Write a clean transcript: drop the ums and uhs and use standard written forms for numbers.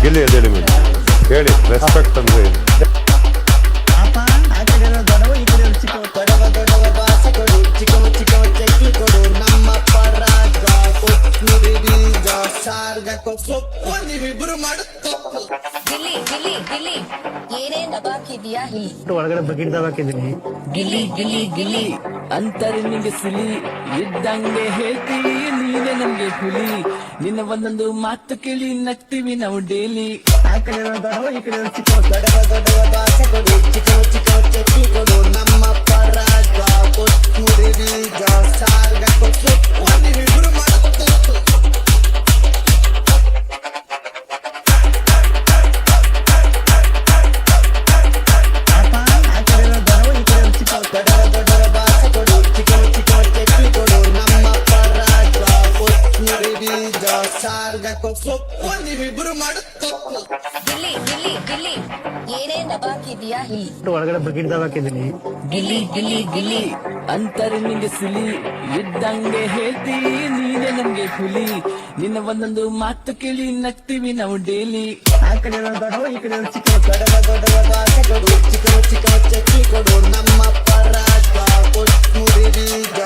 ಗಿಲ್ಲಿ ಎದ್ದೇಳಿ ಮೇಲೆ ಹೇಳಿ ರೆಸ್ಪೆಕ್ಟ್ ಅಂದ್ರೆ ಏನು? ಪಾಪ ಆ ಕಡೆ ದೊಡವ ಈ ಕಡೆ ಚಿಕ್ಕವ ದೊಡವ ದೊಡವ ಬಾಸ ಕೊಡು ಚಿಕ್ಕವ ಚಿಕ್ಕವ ಚಕ್ಲಿ ಕೊಡು ನಮ್ಮಪ್ಪ ರಾಜ ಕೊಟ್ನುರಿ ಬೀಜ ಸಾರ್ಗ ಕೊಪ್ಪು ನೀವಿಬ್ರು ಮಾಡುತ್ತೋ ಗಿಲ್ಲಿ ಗಿಲ್ಲಿ ಗಿಲ್ಲಿ ಏನೇನ್ ದಬಾಕಿದ್ಯಾ ಇಲ್ಲಿ ಒಳಗಡೆ ಬಕೆಟ್ ದಬಾಕಿದ್ದೀನಿ. ಗಿಲಿ ಗಿಲಿ ಗಿಲಿ ಅಂತಾರೆ ನಿಂಗೆ ಸಿಲಿ ಇದ್ದಂಗೆ ಹೇಳ್ತೀವಿ ನೀನೆ ನಮ್ಗೆ ಹುಲಿ ನಿನ್ನ ಒಂದೊಂದು ಮಾತು ಕೇಳಿ ನಗ್ತೀವಿ ನಾವು ಡೈಲಿ. ಆ ಕಡೆ ದೊಡವ ಈ ಕಡೆ ಚಿಕ್ಕವ ದೊಡವ ದೊಡವ ಬಾಸ ಕೊಡು ಚಿಕ್ಕವ ಚಿಕ್ಕವ ಚಕ್ಲಿ ಕೊಡು ನಮ್ಮಪ್ಪ ರಾಜ ಕೊಟ್ನುರಿ ಬೀಜ ಸಾರ್ಗ ಕೊಪ್ಪು ನೀವಿಬ್ರು ಮಾಡುತ್ತೋ ಪಾಪ ಆ ಕಡೆ ದೊಡವ ಈ ಕಡೆ ಚಿಕ್ಕವ ದೊಡವ ದೊಡವ ಬಾಸ ಕೊಡು ಚಿಕ್ಕವ ಚಿಕ್ಕವ ಚಕ್ಲಿ ಕೊಡು ನಮ್ಮಪ್ಪ ರಾಜ ಕೊಟ್ನುರಿ ಬೀಜ ಸಾರ್ಗ ಕೊಪ್ಪು ನೀವಿಬ್ರು ಮಾಡುತ್ತೋ ಗಿಲ್ಲಿ ಗಿಲ್ಲಿ ಗಿಲ್ಲಿ ಏನೇನ್ ದಬಾಕಿದ್ಯಾ ಇಲ್ಲಿ ಒಳಗಡೆ ಬಕೆಟ್ ದಬಾಕಿದ್ದೀನಿ. ಗಿಲಿ ಗಿಲಿ ಗಿಲಿ ಅಂತಾರೆ ನಿಂಗೆ ಸಿಲಿ ಇದ್ದಂಗೆ ಹೇಳ್ತೀವಿ ನೀನೆ ನಮ್ಗೆ ಹುಲಿ ನಿನ್ನ ಒಂದೊಂದು ಮಾತು ಕೇಳಿ ನಗ್ತೀವಿ ನಾವು ಡೈಲಿ. ಆ ಕಡೆ ದೊಡವ ಈ ಕಡೆ ಚಿಕ್ಕವ ದೊಡವ ದೊಡವ ಬಾಸ ಕೊಡು ಚಿಕ್ಕವ ಚಿಕ್ಕವ ಚಕ್ಲಿ ಕೊಡು ನಮ್ಮಪ್ಪ ರಾಜ ಕೊಟ್ನುರಿ ಬೀಜ